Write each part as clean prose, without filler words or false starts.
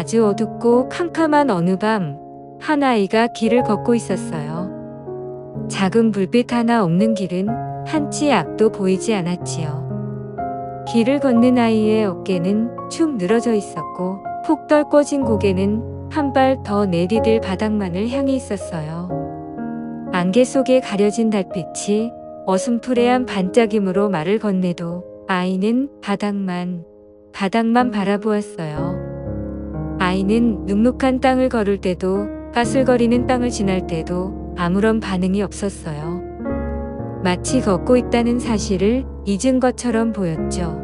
아주 어둡고 캄캄한 어느 밤, 한 아이가 길을 걷고 있었어요. 작은 불빛 하나 없는 길은 한치 앞도 보이지 않았지요. 길을 걷는 아이의 어깨는 축 늘어져 있었고 푹 떨궈진 고개는 한 발 더 내디딜 바닥만을 향해 있었어요. 안개 속에 가려진 달빛이 어슴푸레한 반짝임으로 말을 건네도 아이는 바닥만 바라보았어요. 아이는 눅눅한 땅을 걸을 때도 까슬거리는 땅을 지날 때도 아무런 반응이 없었어요. 마치 걷고 있다는 사실을 잊은 것처럼 보였죠.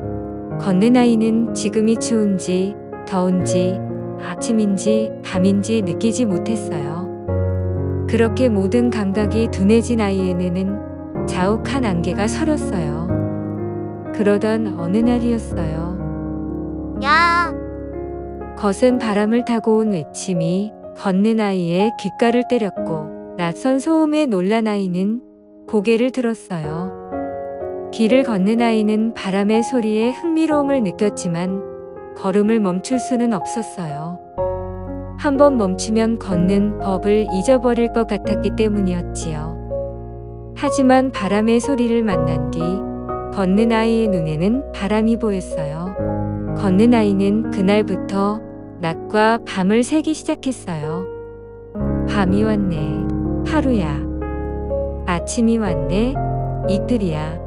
걷는 아이는 지금이 추운지 더운지 아침인지 밤인지 느끼지 못했어요. 그렇게 모든 감각이 둔해진 아이의 눈에는 자욱한 안개가 서렸어요. 그러던 어느 날이었어요. 야, 거센 바람을 타고 온 외침이 걷는 아이의 귓가를 때렸고 낯선 소음에 놀란 아이는 고개를 들었어요. 길을 걷는 아이는 바람의 소리에 흥미로움을 느꼈지만 걸음을 멈출 수는 없었어요. 한번 멈추면 걷는 법을 잊어버릴 것 같았기 때문이었지요. 하지만 바람의 소리를 만난 뒤 걷는 아이의 눈에는 바람이 보였어요. 걷는 아이는 그날부터 낮과 밤을 세기 시작했어요. 밤이 왔네, 하루야. 아침이 왔네, 이틀이야.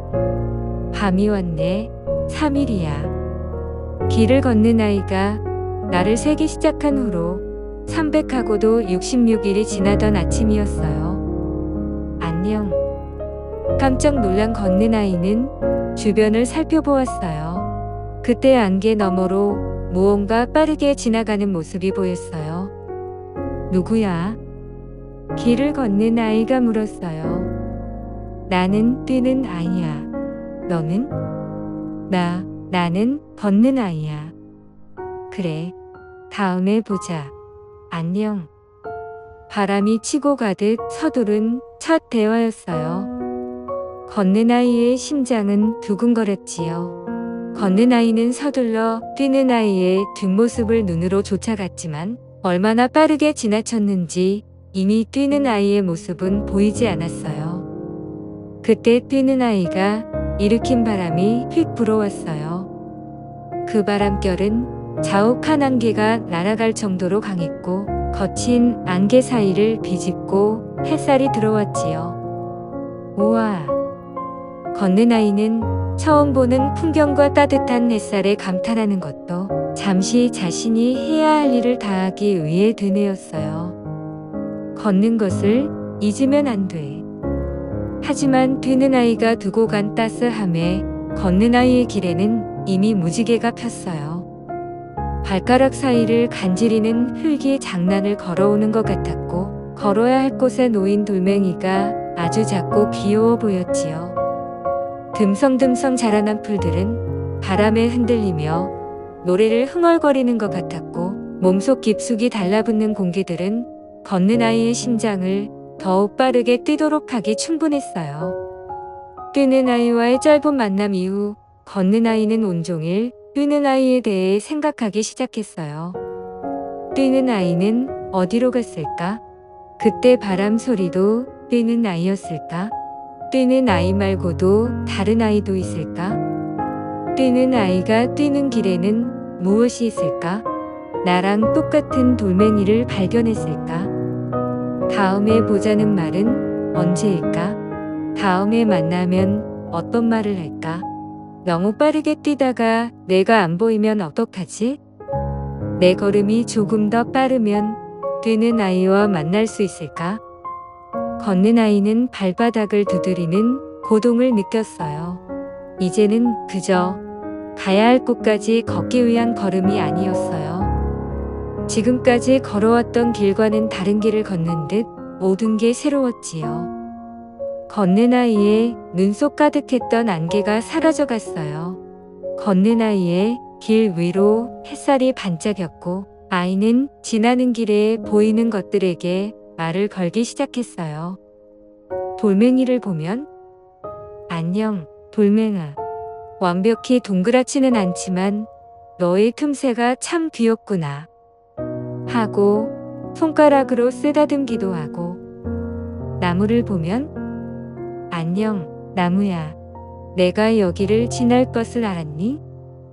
밤이 왔네, 3일이야. 길을 걷는 아이가 나를 세기 시작한 후로 300하고도 66일이 지나던 아침이었어요. 안녕. 깜짝 놀란 걷는 아이는 주변을 살펴보았어요. 그때 안개 너머로 무언가 빠르게 지나가는 모습이 보였어요. 누구야? 길을 걷는 아이가 물었어요. 나는 뛰는 아이야. 너는? 나는 걷는 아이야. 그래, 다음에 보자. 안녕. 바람이 치고 가듯 서두른 첫 대화였어요. 걷는 아이의 심장은 두근거렸지요. 걷는 아이는 서둘러 뛰는 아이의 뒷모습을 눈으로 쫓아갔지만 얼마나 빠르게 지나쳤는지 이미 뛰는 아이의 모습은 보이지 않았어요. 그때 뛰는 아이가 일으킨 바람이 휙 불어왔어요. 그 바람결은 자욱한 안개가 날아갈 정도로 강했고 거친 안개 사이를 비집고 햇살이 들어왔지요. 우와! 걷는 아이는 처음 보는 풍경과 따뜻한 햇살에 감탄하는 것도 잠시 자신이 해야 할 일을 다하기 위해 드네였어요. 걷는 것을 잊으면 안 돼. 하지만 뛰는 아이가 두고 간 따스함에 걷는 아이의 길에는 이미 무지개가 폈어요. 발가락 사이를 간지리는 흙이 장난을 걸어오는 것 같았고 걸어야 할 곳에 놓인 돌멩이가 아주 작고 귀여워 보였지요. 듬성듬성 자라난 풀들은 바람에 흔들리며 노래를 흥얼거리는 것 같았고 몸속 깊숙이 달라붙는 공기들은 걷는 아이의 심장을 더욱 빠르게 뛰도록 하기 충분했어요. 뛰는 아이와의 짧은 만남 이후 걷는 아이는 온종일 뛰는 아이에 대해 생각하기 시작했어요. 뛰는 아이는 어디로 갔을까? 그때 바람 소리도 뛰는 아이였을까? 뛰는 아이 말고도 다른 아이도 있을까? 뛰는 아이가 뛰는 길에는 무엇이 있을까? 나랑 똑같은 돌멩이를 발견했을까? 다음에 보자는 말은 언제일까? 다음에 만나면 어떤 말을 할까? 너무 빠르게 뛰다가 내가 안 보이면 어떡하지? 내 걸음이 조금 더 빠르면 뛰는 아이와 만날 수 있을까? 걷는 아이는 발바닥을 두드리는 고동을 느꼈어요. 이제는 그저 가야 할 곳까지 걷기 위한 걸음이 아니었어요. 지금까지 걸어왔던 길과는 다른 길을 걷는 듯 모든 게 새로웠지요. 걷는 아이의 눈 속 가득했던 안개가 사라져 갔어요. 걷는 아이의 길 위로 햇살이 반짝였고 아이는 지나는 길에 보이는 것들에게 말을 걸기 시작했어요. 돌멩이를 보면 안녕, 돌멩아. 완벽히 동그랗지는 않지만 너의 틈새가 참 귀엽구나. 하고 손가락으로 쓰다듬기도 하고 나무를 보면 안녕 나무야. 내가 여기를 지날 것을 알았니?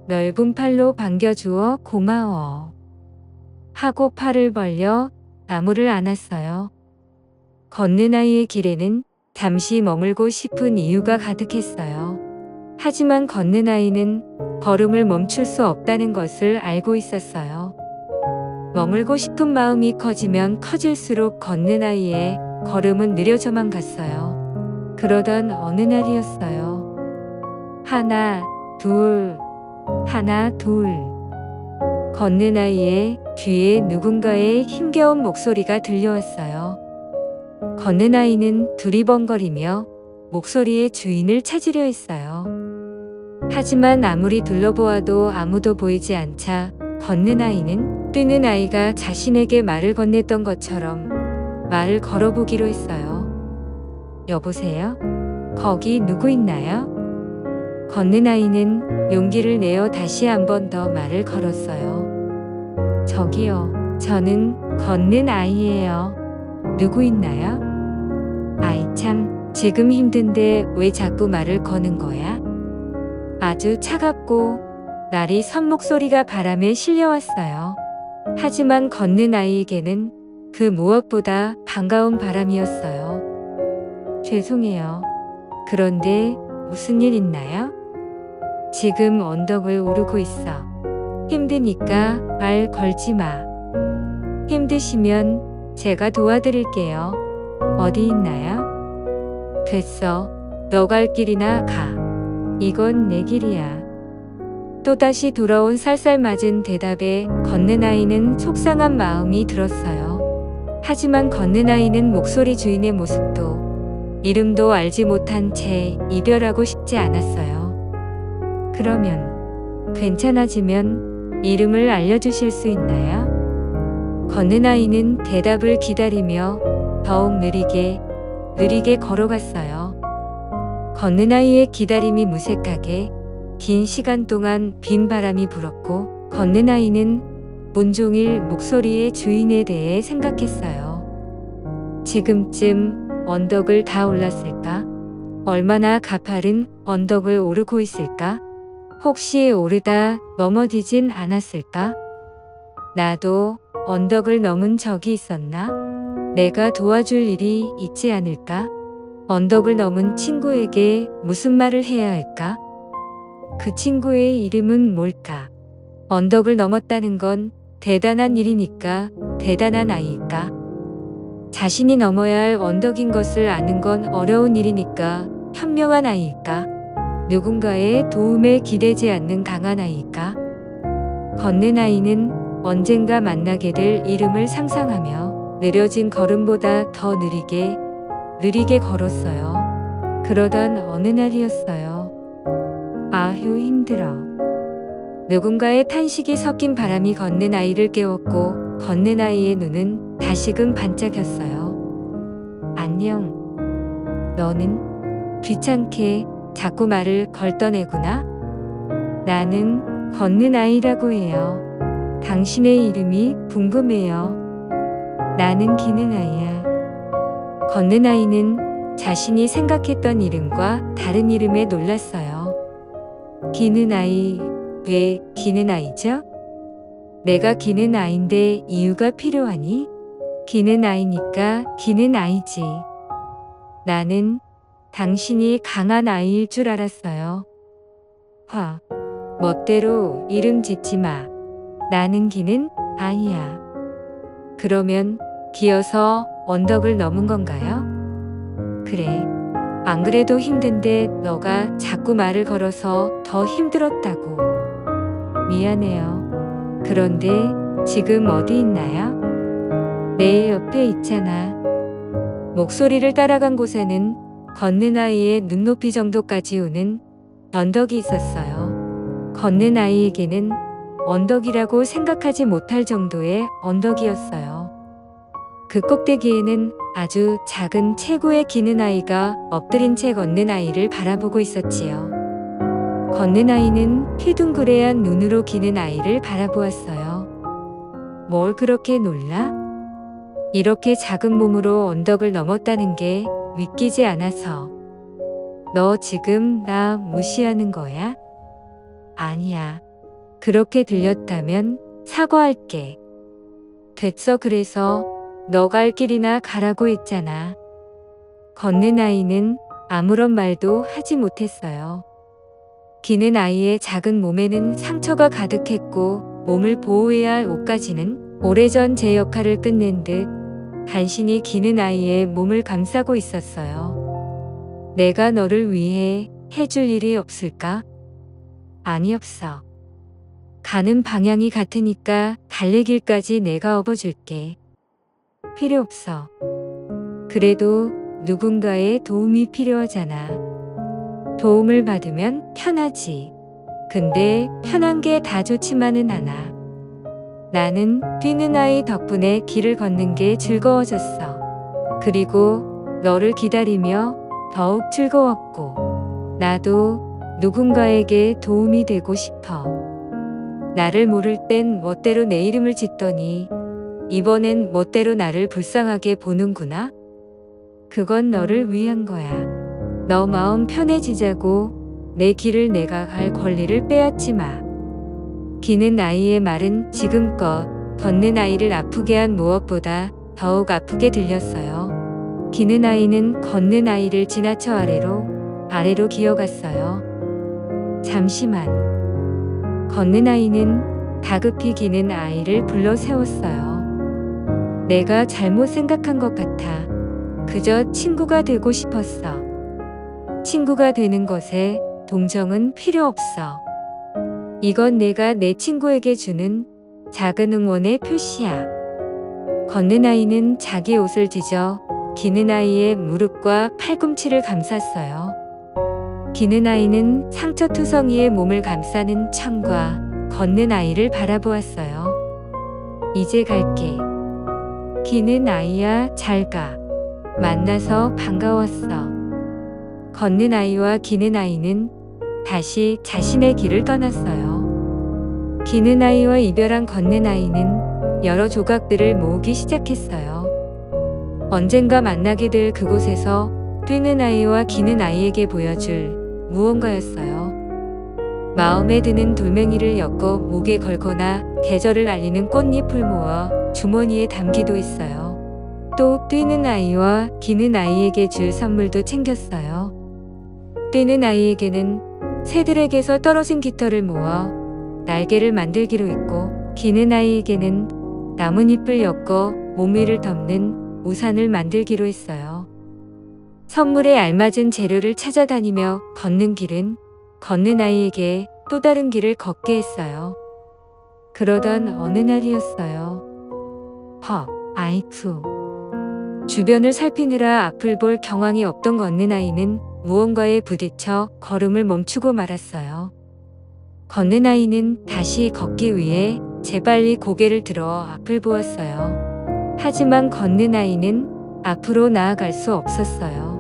넓은 팔로 반겨주어 고마워. 하고 팔을 벌려 나무를 안았어요. 걷는 아이의 길에는 잠시 머물고 싶은 이유가 가득했어요. 하지만 걷는 아이는 걸음을 멈출 수 없다는 것을 알고 있었어요. 머물고 싶은 마음이 커지면 커질수록 걷는 아이의 걸음은 느려져만 갔어요. 그러던 어느 날이었어요. 하나, 둘, 하나, 둘. 걷는 아이의 귀에 누군가의 힘겨운 목소리가 들려왔어요. 걷는 아이는 두리번거리며 목소리의 주인을 찾으려 했어요. 하지만 아무리 둘러보아도 아무도 보이지 않자 걷는 아이는 뛰는 아이가 자신에게 말을 건넸던 것처럼 말을 걸어보기로 했어요. 여보세요? 거기 누구 있나요? 걷는 아이는 용기를 내어 다시 한 번 더 말을 걸었어요. 저기요, 저는 걷는 아이예요. 누구 있나요? 아이 참, 지금 힘든데 왜 자꾸 말을 거는 거야? 아주 차갑고 날이 선 목소리가 바람에 실려왔어요. 하지만 걷는 아이에게는 그 무엇보다 반가운 바람이었어요. 죄송해요. 그런데 무슨 일 있나요? 지금 언덕을 오르고 있어. 힘드니까 말 걸지 마. 힘드시면 제가 도와드릴게요. 어디 있나요? 됐어. 너 갈 길이나 가. 이건 내 길이야. 또다시 돌아온 쌀쌀맞은 대답에 걷는 아이는 속상한 마음이 들었어요. 하지만 걷는 아이는 목소리 주인의 모습도 이름도 알지 못한 채 이별하고 싶지 않았어요. 그러면 괜찮아지면 이름을 알려주실 수 있나요? 걷는 아이는 대답을 기다리며 더욱 느리게 걸어갔어요. 걷는 아이의 기다림이 무색하게 긴 시간 동안 빈 바람이 불었고 걷는 아이는 온종일 목소리의 주인에 대해 생각했어요. 지금쯤 언덕을 다 올랐을까? 얼마나 가파른 언덕을 오르고 있을까? 혹시 오르다 넘어지진 않았을까? 나도 언덕을 넘은 적이 있었나? 내가 도와줄 일이 있지 않을까? 언덕을 넘은 친구에게 무슨 말을 해야 할까? 그 친구의 이름은 뭘까? 언덕을 넘었다는 건 대단한 일이니까 대단한 아이일까? 자신이 넘어야 할 언덕인 것을 아는 건 어려운 일이니까 현명한 아이일까? 누군가의 도움에 기대지 않는 강한 아이일까? 걷는 아이는 언젠가 만나게 될 이름을 상상하며 느려진 걸음보다 더 느리게 걸었어요. 그러던 어느 날이었어요. 아휴 힘들어. 누군가의 탄식이 섞인 바람이 걷는 아이를 깨웠고 걷는 아이의 눈은 다시금 반짝였어요. 안녕. 너는 귀찮게 자꾸 말을 걸떠내구나. 나는 걷는 아이라고 해요. 당신의 이름이 궁금해요. 나는 기는 아이야. 걷는 아이는 자신이 생각했던 이름과 다른 이름에 놀랐어요. 기는 아이, 왜 기는 아이죠? 내가 기는 아이인데 이유가 필요하니? 기는 아이니까 기는 아이지. 나는 당신이 강한 아이일 줄 알았어요. 멋대로 이름 짓지 마. 나는 기는 아이야. 그러면 기어서 언덕을 넘은 건가요? 그래. 안 그래도 힘든데 너가 자꾸 말을 걸어서 더 힘들었다고. 미안해요. 그런데 지금 어디 있나요? 내 옆에 있잖아. 목소리를 따라간 곳에는 걷는 아이의 눈높이 정도까지 오는 언덕이 있었어요. 걷는 아이에게는 언덕이라고 생각하지 못할 정도의 언덕이었어요. 그 꼭대기에는 아주 작은 체구에 기는 아이가 엎드린 채 걷는 아이를 바라보고 있었지요. 걷는 아이는 휘둥그레한 눈으로 기는 아이를 바라보았어요. 뭘 그렇게 놀라? 이렇게 작은 몸으로 언덕을 넘었다는 게 믿기지 않아서. 너 지금 나 무시하는 거야? 아니야. 그렇게 들렸다면 사과할게. 됐어. 그래서 너가 할 길이나 가라고 했잖아. 걷는 아이는 아무런 말도 하지 못했어요. 기는 아이의 작은 몸에는 상처가 가득했고 몸을 보호해야 할 옷까지는 오래전 제 역할을 끝낸 듯 간신히 기는 아이의 몸을 감싸고 있었어요. 내가 너를 위해 해줄 일이 없을까? 아니, 없어. 가는 방향이 같으니까 달래길까지 내가 업어줄게. 필요 없어. 그래도 누군가의 도움이 필요하잖아. 도움을 받으면 편하지. 근데 편한 게 다 좋지만은 않아. 나는 뛰는 아이 덕분에 길을 걷는 게 즐거워졌어. 그리고 너를 기다리며 더욱 즐거웠고, 나도 누군가에게 도움이 되고 싶어. 나를 모를 땐 멋대로 내 이름을 짓더니 이번엔 멋대로 나를 불쌍하게 보는구나. 그건 너를 위한 거야. 너 마음 편해지자고. 내 길을 내가 갈 권리를 빼앗지 마. 기는 아이의 말은 지금껏 걷는 아이를 아프게 한 무엇보다 더욱 아프게 들렸어요. 기는 아이는 걷는 아이를 지나쳐 아래로 기어갔어요. 잠시만. 걷는 아이는 다급히 기는 아이를 불러 세웠어요. 내가 잘못 생각한 것 같아. 그저 친구가 되고 싶었어. 친구가 되는 것에 동정은 필요 없어. 이건 내가 내 친구에게 주는 작은 응원의 표시야. 걷는 아이는 자기 옷을 찢어 기는 아이의 무릎과 팔꿈치를 감쌌어요. 기는 아이는 상처투성이의 몸을 감싸는 천과 걷는 아이를 바라보았어요. 이제 갈게. 기는 아이야, 잘 가. 만나서 반가웠어. 걷는 아이와 기는 아이는 다시 자신의 길을 떠났어요. 기는 아이와 이별한 걷는 아이는 여러 조각들을 모으기 시작했어요. 언젠가 만나게 될 그곳에서 뛰는 아이와 기는 아이에게 보여줄 무언가였어요. 마음에 드는 돌멩이를 엮어 목에 걸거나 계절을 알리는 꽃잎을 모아 주머니에 담기도 했어요. 또 뛰는 아이와 기는 아이에게 줄 선물도 챙겼어요. 뛰는 아이에게는 새들에게서 떨어진 깃털을 모아 날개를 만들기로 했고, 기는 아이에게는 나뭇잎을 엮어 몸 위를 덮는 우산을 만들기로 했어요. 선물에 알맞은 재료를 찾아다니며 걷는 길은 걷는 아이에게 또 다른 길을 걷게 했어요. 그러던 어느 날이었어요. 아이쿠. 주변을 살피느라 앞을 볼 경황이 없던 걷는 아이는 무언가에 부딪혀 걸음을 멈추고 말았어요. 걷는 아이는 다시 걷기 위해 재빨리 고개를 들어 앞을 보았어요. 하지만 걷는 아이는 앞으로 나아갈 수 없었어요.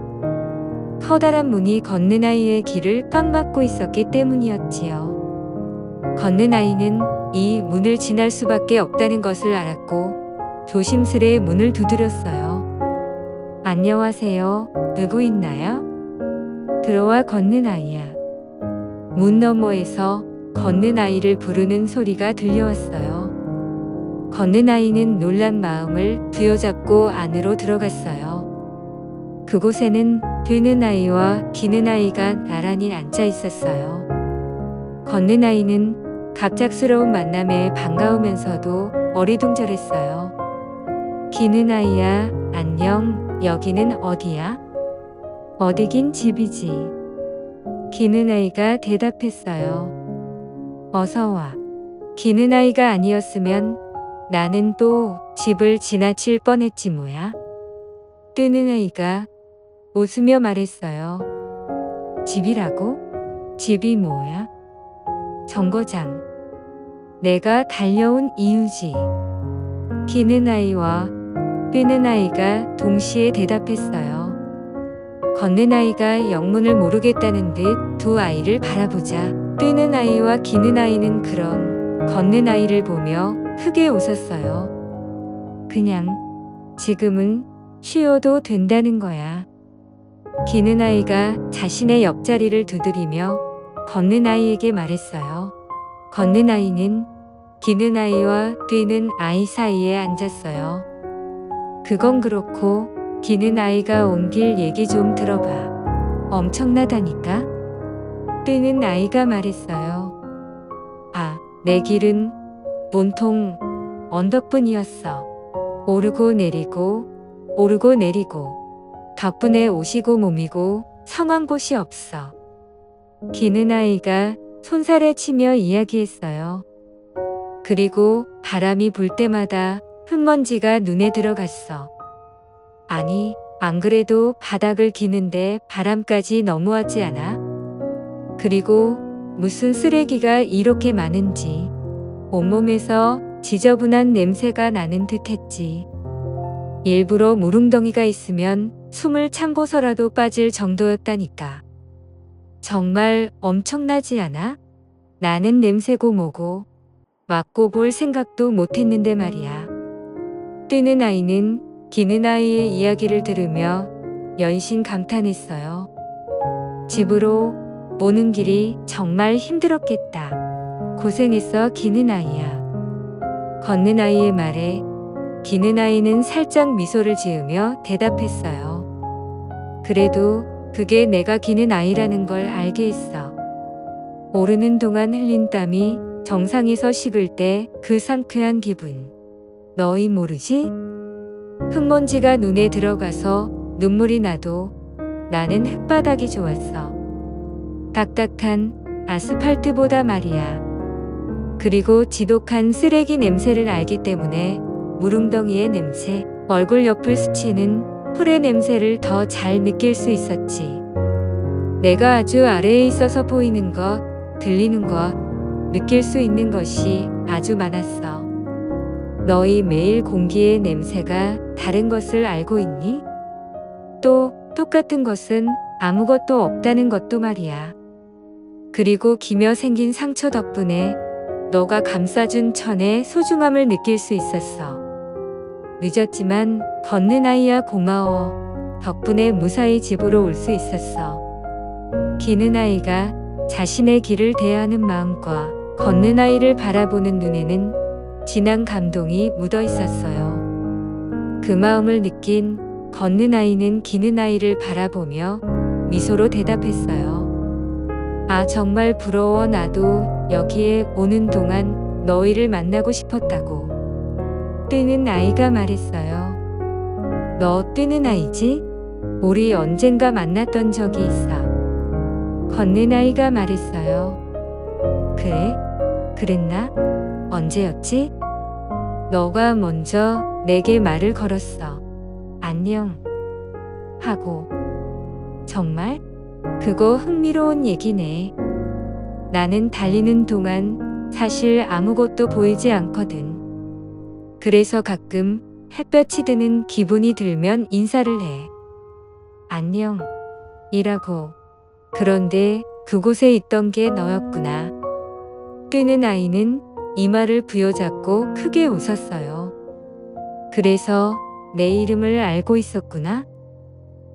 커다란 문이 걷는 아이의 길을 꽉 막고 있었기 때문이었지요. 걷는 아이는 이 문을 지날 수밖에 없다는 것을 알았고 조심스레 문을 두드렸어요. 안녕하세요. 누구 있나요? 들어와. 걷는 아이야. 문 너머에서 걷는 아이를 부르는 소리가 들려왔어요. 걷는 아이는 놀란 마음을 부여잡고 안으로 들어갔어요. 그곳에는 뛰는 아이와 기는 아이가 나란히 앉아 있었어요. 걷는 아이는 갑작스러운 만남에 반가우면서도 어리둥절했어요. 기는 아이야, 안녕. 여기는 어디야? 어디긴 집이지. 기는 아이가 대답했어요. 어서 와. 기는 아이가 아니었으면 나는 또 집을 지나칠 뻔했지 뭐야. 뛰는 아이가 웃으며 말했어요. 집이라고? 집이 뭐야? 정거장. 내가 달려온 이유지. 기는 아이와 뛰는 아이가 동시에 대답했어요. 걷는 아이가 영문을 모르겠다는 듯 두 아이를 바라보자 뛰는 아이와 기는 아이는 그런 걷는 아이를 보며 크게 웃었어요. 그냥 지금은 쉬어도 된다는 거야. 기는 아이가 자신의 옆자리를 두드리며 걷는 아이에게 말했어요. 걷는 아이는 기는 아이와 뛰는 아이 사이에 앉았어요. 그건 그렇고 기는 아이가 온 길 얘기 좀 들어봐. 엄청나다니까? 뛰는 아이가 말했어요. 아, 내 길은 온통 언덕뿐이었어. 오르고 내리고 오르고 내리고 덕분에 옷이고 몸이고 성한 곳이 없어. 기는 아이가 손살에 치며 이야기했어요. 그리고 바람이 불 때마다 흙먼지가 눈에 들어갔어. 아니, 안 그래도 바닥을 기는데 바람까지 너무하지 않아? 그리고 무슨 쓰레기가 이렇게 많은지 온몸에서 지저분한 냄새가 나는 듯 했지. 일부러 물웅덩이가 있으면 숨을 참고서라도 빠질 정도였다니까. 정말 엄청나지 않아? 나는 냄새고 뭐고 맡고 볼 생각도 못했는데 말이야. 뛰는 아이는 기는 아이의 이야기를 들으며 연신 감탄했어요. 집으로 오는 길이 정말 힘들었겠다. 고생했어, 기는 아이야. 걷는 아이의 말에 기는 아이는 살짝 미소를 지으며 대답했어요. 그래도 그게 내가 기는 아이라는 걸 알게 했어. 오르는 동안 흘린 땀이 정상에서 식을 때 그 상쾌한 기분. 너희 모르지? 흙먼지가 눈에 들어가서 눈물이 나도 나는 흙바닥이 좋았어. 딱딱한 아스팔트보다 말이야. 그리고 지독한 쓰레기 냄새를 알기 때문에 무릉덩이의 냄새, 얼굴 옆을 스치는 풀의 냄새를 더 잘 느낄 수 있었지. 내가 아주 아래에 있어서 보이는 것, 들리는 것, 느낄 수 있는 것이 아주 많았어. 너희 매일 공기의 냄새가 다른 것을 알고 있니? 또 똑같은 것은 아무것도 없다는 것도 말이야. 그리고 기며 생긴 상처 덕분에 너가 감싸준 천의 소중함을 느낄 수 있었어. 늦었지만 걷는 아이야 고마워. 덕분에 무사히 집으로 올 수 있었어. 기는 아이가 자신의 길을 대하는 마음과 걷는 아이를 바라보는 눈에는 진한 감동이 묻어 있었어요. 그 마음을 느낀 걷는 아이는 기는 아이를 바라보며 미소로 대답했어요. 아, 정말 부러워. 나도 여기에 오는 동안 너희를 만나고 싶었다고. 뛰는 아이가 말했어요. 너 뛰는 아이지? 우리 언젠가 만났던 적이 있어. 걷는 아이가 말했어요. 그래? 그랬나? 언제였지? 너가 먼저 내게 말을 걸었어. 안녕. 하고. 정말? 그거 흥미로운 얘기네. 나는 달리는 동안 사실 아무것도 보이지 않거든. 그래서 가끔 햇볕이 드는 기분이 들면 인사를 해. 안녕. 이라고. 그런데 그곳에 있던 게 너였구나. 뛰는 아이는 이마를 부여잡고 크게 웃었어요. 그래서 내 이름을 알고 있었구나.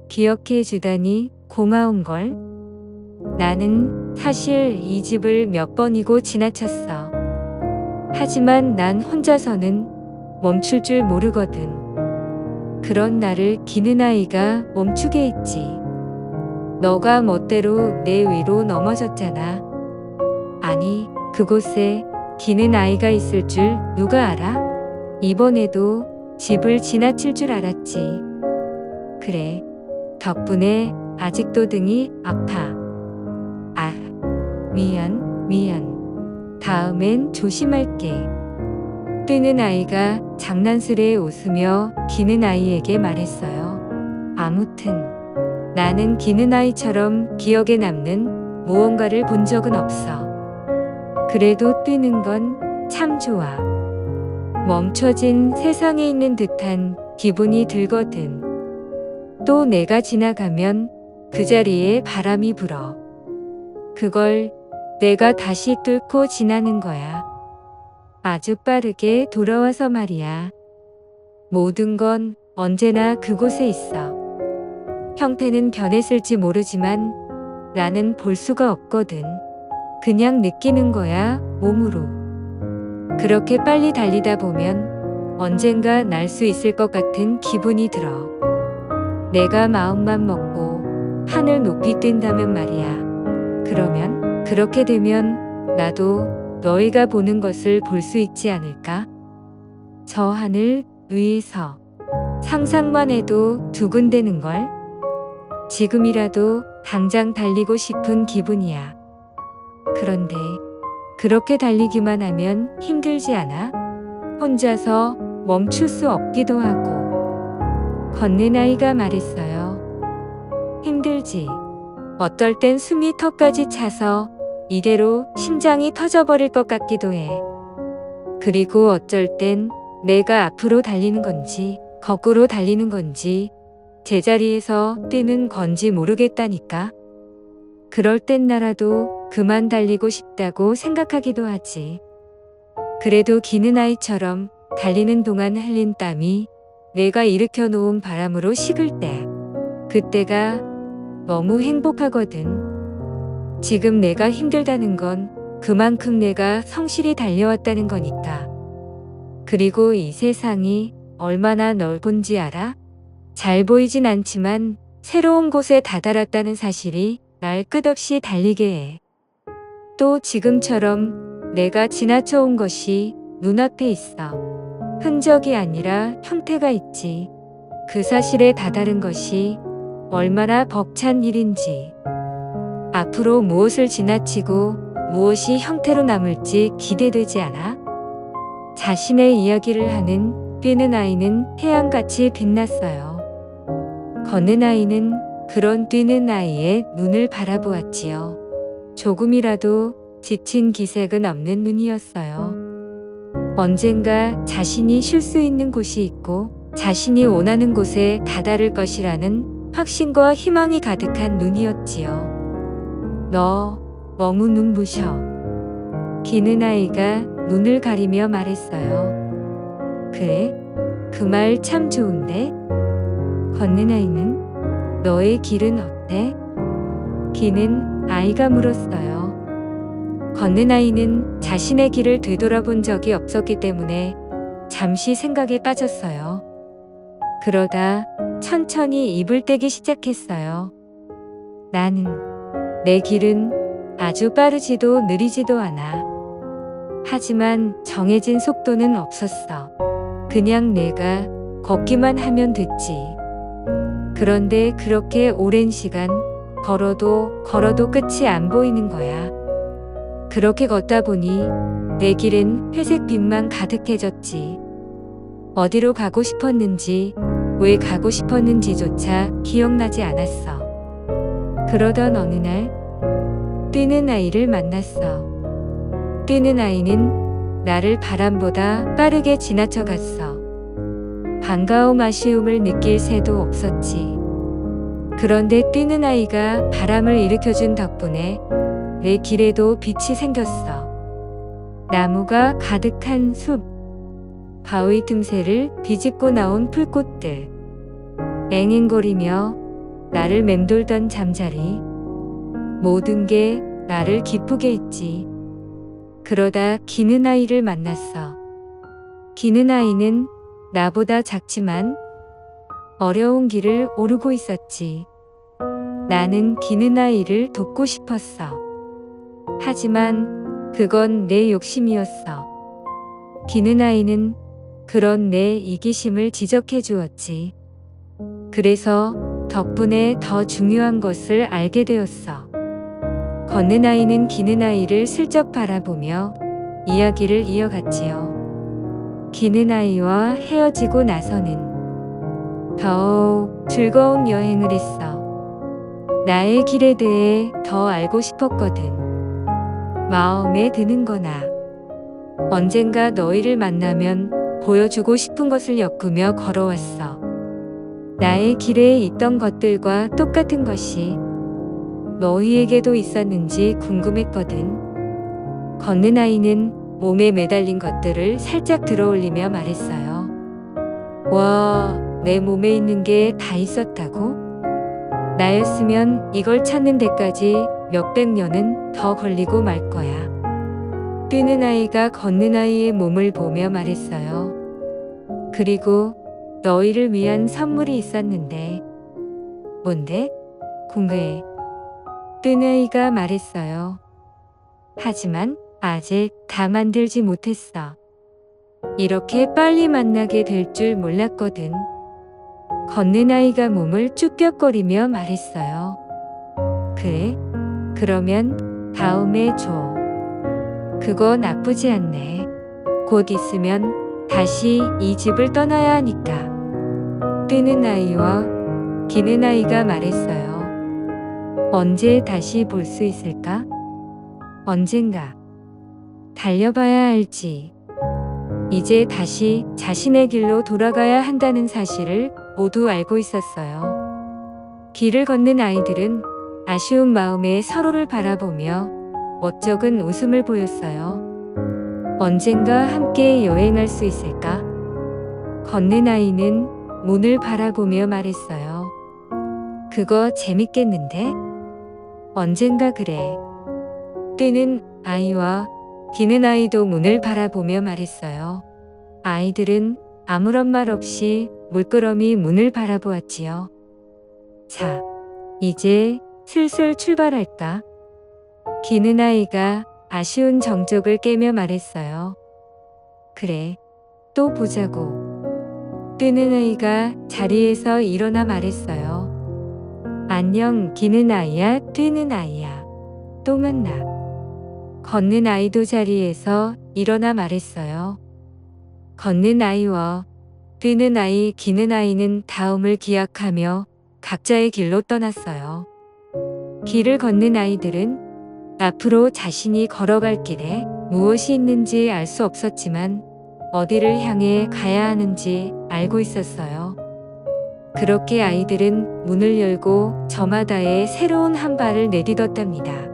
기억해 주다니 고마운걸. 나는 사실 이 집을 몇 번이고 지나쳤어. 하지만 난 혼자서는 멈출 줄 모르거든. 그런 나를 기는 아이가 멈추게 했지. 너가 멋대로 내 위로 넘어졌잖아. 아니, 그곳에 기는 아이가 있을 줄 누가 알아? 이번에도 집을 지나칠 줄 알았지. 그래. 덕분에 아직도 등이 아파. 아, 미안. 다음엔 조심할게. 뛰는 아이가 장난스레 웃으며 기는 아이에게 말했어요. 아무튼 나는 기는 아이처럼 기억에 남는 무언가를 본 적은 없어. 그래도 뛰는 건 참 좋아. 멈춰진 세상에 있는 듯한 기분이 들거든. 또 내가 지나가면 그 자리에 바람이 불어. 그걸 내가 다시 뚫고 지나는 거야. 아주 빠르게 돌아와서 말이야. 모든 건 언제나 그곳에 있어. 형태는 변했을지 모르지만 나는 볼 수가 없거든. 그냥 느끼는 거야, 몸으로. 그렇게 빨리 달리다 보면 언젠가 날 수 있을 것 같은 기분이 들어. 내가 마음만 먹고 하늘 높이 뛴다면 말이야. 그러면, 그렇게 되면 나도 너희가 보는 것을 볼 수 있지 않을까? 저 하늘 위에서 상상만 해도 두근대는걸? 지금이라도 당장 달리고 싶은 기분이야. 그런데 그렇게 달리기만 하면 힘들지 않아? 혼자서 멈출 수 없기도 하고. 걷는 아이가 말했어요. 힘들지. 어떨 땐 숨이 턱까지 차서 이대로 심장이 터져버릴 것 같기도 해. 그리고 어쩔 땐 내가 앞으로 달리는 건지 거꾸로 달리는 건지 제자리에서 뛰는 건지 모르겠다니까. 그럴 땐 나라도 그만 달리고 싶다고 생각하기도 하지. 그래도 기는 아이처럼 달리는 동안 흘린 땀이 내가 일으켜 놓은 바람으로 식을 때, 그때가 너무 행복하거든. 지금 내가 힘들다는 건 그만큼 내가 성실히 달려왔다는 거니까. 그리고 이 세상이 얼마나 넓은지 알아? 잘 보이진 않지만 새로운 곳에 다다랐다는 사실이 날 끝없이 달리게 해. 또 지금처럼 내가 지나쳐 온 것이 눈앞에 있어. 흔적이 아니라 형태가 있지. 그 사실에 다다른 것이 얼마나 벅찬 일인지. 앞으로 무엇을 지나치고 무엇이 형태로 남을지 기대되지 않아? 자신의 이야기를 하는 뛰는 아이는 태양같이 빛났어요. 걷는 아이는 그런 뛰는 아이의 눈을 바라보았지요. 조금이라도 지친 기색은 없는 눈이었어요. 언젠가 자신이 쉴 수 있는 곳이 있고 자신이 원하는 곳에 다다를 것이라는 확신과 희망이 가득한 눈이었지요. 너 너무 눈부셔. 기는 아이가 눈을 가리며 말했어요. 그래? 그 말 참 좋은데? 걷는 아이는 너의 길은 어때? 기는 아이가 물었어요. 걷는 아이는 자신의 길을 되돌아본 적이 없었기 때문에 잠시 생각에 빠졌어요. 그러다 천천히 입을 떼기 시작했어요. 나는 내 길은 아주 빠르지도 느리지도 않아. 하지만 정해진 속도는 없었어. 그냥 내가 걷기만 하면 됐지. 그런데 그렇게 오랜 시간 걸어도 끝이 안 보이는 거야. 그렇게 걷다 보니 내 길엔 회색 빛만 가득해졌지. 어디로 가고 싶었는지, 왜 가고 싶었는지조차 기억나지 않았어. 그러던 어느 날 뛰는 아이를 만났어. 뛰는 아이는 나를 바람보다 빠르게 지나쳐 갔어. 반가움 아쉬움을 느낄 새도 없었지. 그런데 뛰는 아이가 바람을 일으켜준 덕분에 내 길에도 빛이 생겼어. 나무가 가득한 숲, 바위 틈새를 비집고 나온 풀꽃들, 앵앵거리며 나를 맴돌던 잠자리, 모든 게 나를 기쁘게 했지. 그러다 기는 아이를 만났어. 기는 아이는 나보다 작지만 어려운 길을 오르고 있었지. 나는 기는 아이를 돕고 싶었어. 하지만 그건 내 욕심이었어. 기는 아이는 그런 내 이기심을 지적해 주었지. 그래서 덕분에 더 중요한 것을 알게 되었어. 걷는 아이는 기는 아이를 슬쩍 바라보며 이야기를 이어갔지요. 기는 아이와 헤어지고 나서는 더욱 즐거운 여행을 했어. 나의 길에 대해 더 알고 싶었거든. 마음에 드는 거나 언젠가 너희를 만나면 보여주고 싶은 것을 엮으며 걸어왔어. 나의 길에 있던 것들과 똑같은 것이 너희에게도 있었는지 궁금했거든. 걷는 아이는 몸에 매달린 것들을 살짝 들어올리며 말했어요. 와, 내 몸에 있는 게 다 있었다고? 나였으면 이걸 찾는 데까지 몇백 년은 더 걸리고 말 거야. 뛰는 아이가 걷는 아이의 몸을 보며 말했어요. 그리고 너희를 위한 선물이 있었는데. 뭔데? 궁금해. 뛰는 아이가 말했어요. 하지만 아직 다 만들지 못했어. 이렇게 빨리 만나게 될 줄 몰랐거든. 걷는 아이가 몸을 쭈뼛거리며 말했어요. 그래? 그러면 다음에 줘. 그거 나쁘지 않네. 곧 있으면 다시 이 집을 떠나야 하니까. 뛰는 아이와 기는 아이가 말했어요. 언제 다시 볼 수 있을까? 언젠가. 달려봐야 알지. 이제 다시 자신의 길로 돌아가야 한다는 사실을 모두 알고 있었어요. 길을 걷는 아이들은 아쉬운 마음에 서로를 바라보며 멋쩍은 웃음을 보였어요. 언젠가 함께 여행할 수 있을까? 걷는 아이는 문을 바라보며 말했어요. 그거 재밌겠는데? 언젠가 그래. 뛰는 아이와 기는 아이도 문을 바라보며 말했어요. 아이들은 아무런 말 없이 물끄러미 문을 바라보았지요. 자, 이제 슬슬 출발할까? 기는 아이가 아쉬운 정적을 깨며 말했어요. 그래, 또 보자고. 뛰는 아이가 자리에서 일어나 말했어요. 안녕, 기는 아이야, 뛰는 아이야. 또 만나. 걷는 아이도 자리에서 일어나 말했어요. 걷는 아이와 뛰는 아이, 기는 아이는 다음을 기약하며 각자의 길로 떠났어요. 길을 걷는 아이들은 앞으로 자신이 걸어갈 길에 무엇이 있는지 알 수 없었지만 어디를 향해 가야 하는지 알고 있었어요. 그렇게 아이들은 문을 열고 저마다의 새로운 한 발을 내딛었답니다.